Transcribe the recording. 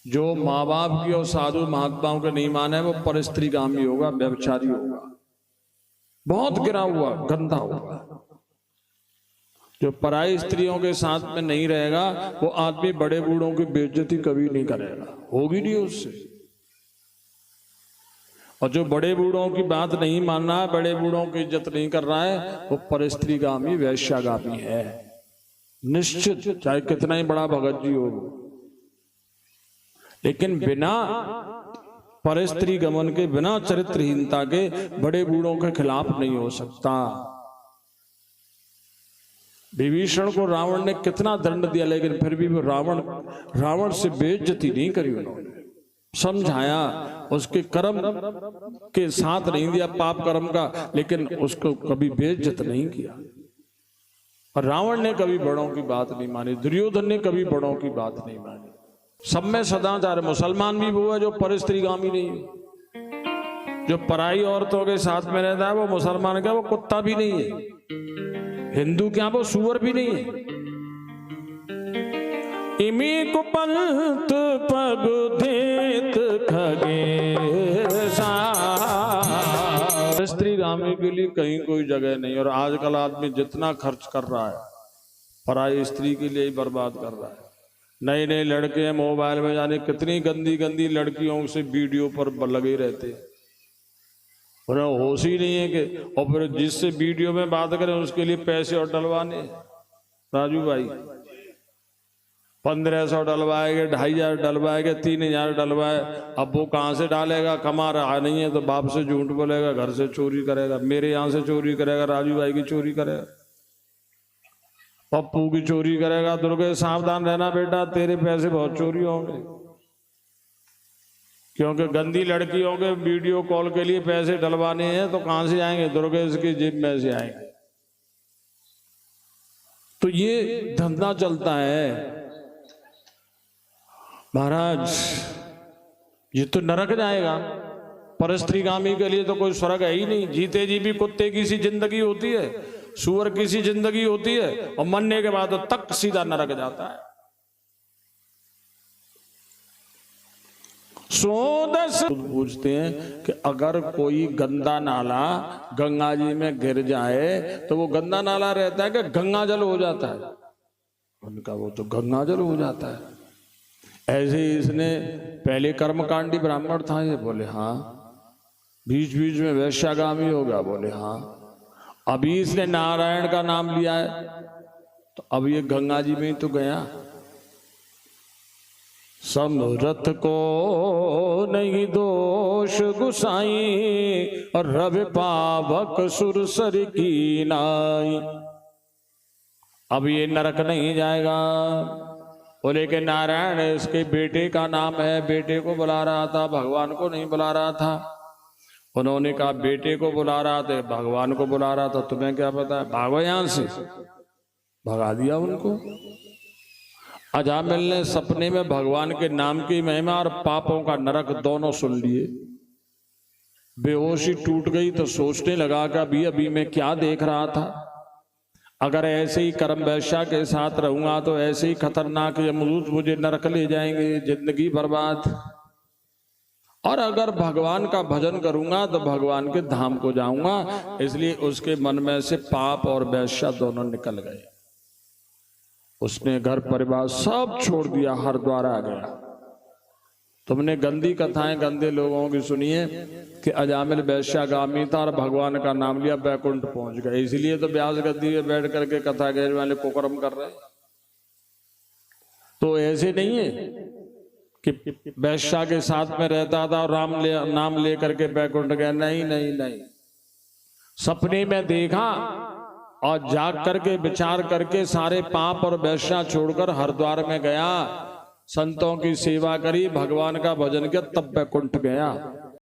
जो माँ बाप की और साधु महात्माओं के नहीं माने वो परस्त्रीगामी होगा, व्यभिचारी होगा, बहुत गिरा हुआ गंदा होगा। जो पराई स्त्रियों के साथ में नहीं रहेगा वो आदमी बड़े बूढ़ों की बेइज्जती कभी नहीं करेगा, होगी नहीं उससे। और जो बड़े बूढ़ों की बात नहीं मान रहा है, बड़े बूढ़ों की इज्जत नहीं कर रहा है, वो परस्त्रीगामी वैश्यागामी है निश्चित, चाहे कितना ही बड़ा भगत जी हो। लेकिन बिना परस्त्री गमन के, बिना चरित्रहीनता के बड़े बूढ़ों के खिलाफ नहीं हो सकता। विभीषण को रावण ने कितना दंड दिया, लेकिन फिर भी वो रावण से बेइज्जती नहीं करी उन्होंने, समझाया, उसके कर्म के साथ नहीं दिया, पाप कर्म का, लेकिन उसको कभी बेइज्जत नहीं किया। और रावण ने कभी बड़ों की बात नहीं मानी, दुर्योधन ने कभी बड़ों की बात नहीं मानी। सब में सदाचार। मुसलमान भी वो है जो परस्त्रीगामी नहीं है, जो पराई औरतों के साथ में रहता है वो मुसलमान क्या, वो कुत्ता भी नहीं है, हिंदू क्या वो सूअर भी नहीं है। इमी कुपंत पग धेत खगेसा, परस्त्रीगामी के लिए कहीं कोई जगह नहीं। और आजकल आदमी जितना खर्च कर रहा है पराई स्त्री के लिए ही बर्बाद कर रहा है। नए नए लड़के मोबाइल में जाने कितनी गंदी गंदी लड़कियों से वीडियो पर लगे रहते हैं, उन्हें होश ही नहीं है कि, और फिर जिससे वीडियो में बात करें उसके लिए पैसे और डलवाने। राजू भाई 1500 डलवाएंगे, 2500 डलवाएंगे, 3000 डलवाए, अब वो कहाँ से डालेगा, कमा रहा नहीं है तो बाप से झूठ बोलेगा, घर से चोरी करेगा, मेरे यहाँ से चोरी करेगा, राजू भाई की चोरी करेगा, पप्पू की चोरी करेगा। दुर्गे सावधान रहना बेटा, तेरे पैसे बहुत चोरी होंगे, क्योंकि गंदी लड़कियों के वीडियो कॉल के लिए पैसे डलवाने हैं तो कहां से आएंगे, दुर्गे की जेब में से आएंगे। तो ये धंधा चलता है महाराज, ये तो नरक जाएगा। परस्त्रीगामी के लिए तो कोई स्वर्ग है ही नहीं। जीते जी भी कुत्ते की सी जिंदगी होती है, सूअर की सी जिंदगी होती है, और मरने के बाद तो तक सीधा नरक जाता है। सोदस पूछते हैं कि अगर कोई गंदा नाला गंगा जी में गिर जाए तो वो गंदा नाला रहता है कि गंगा जल हो जाता है? उनका वो तो गंगा जल हो जाता है। ऐसे ही इसने पहले कर्मकांडी ब्राह्मण था ये, बोले हाँ। बीच बीच में वैश्यागामी होगा, बोले हाँ। अभी इसने नारायण का नाम लिया है तो अब ये गंगा जी में ही तो गया। समरथ को नहीं दोष गुसाई, और रवि पावक सुरसर की नाई। अब ये नरक नहीं जाएगा। बोले कि नारायण इसके बेटे का नाम है, बेटे को बुला रहा था, भगवान को नहीं बुला रहा था। उन्होंने कहा बेटे को बुला रहा था, भगवान को बुला रहा था, तुम्हें क्या पता है, भागो यहां से। भगा दिया उनको। अजामिल ने सपने में भगवान के नाम की महिमा और पापों का नरक दोनों सुन लिए। बेहोशी टूट गई तो सोचने लगा कि अभी मैं क्या देख रहा था। अगर ऐसे ही कर्म वैश्या के साथ रहूंगा तो ऐसे ही खतरनाक यमदूत मुझे नरक ले जाएंगे, जिंदगी बर्बाद। और अगर भगवान का भजन करूंगा तो भगवान के धाम को जाऊंगा। इसलिए उसके मन में से पाप और वैश्या दोनों निकल गए। उसने घर परिवार सब छोड़ दिया, हरिद्वार आ गया। तुमने गंदी कथाएं गंदे लोगों की सुनी है कि अजामिल वैश्यागामी था और भगवान का नाम लिया, बैकुंठ पहुंच गए। इसलिए तो व्यास गद्दी में बैठ करके कथा कहने वाले कुकर्म कर रहे। तो ऐसे नहीं है कि वैश्या के साथ में रहता था और नाम ले करके बैकुंठ गया। नहीं नहीं नहीं, सपने में देखा और जाग करके विचार करके सारे पाप और वैश्या छोड़कर हरिद्वार में गया, संतों की सेवा करी, भगवान का भजन किया, तब बैकुंठ गया।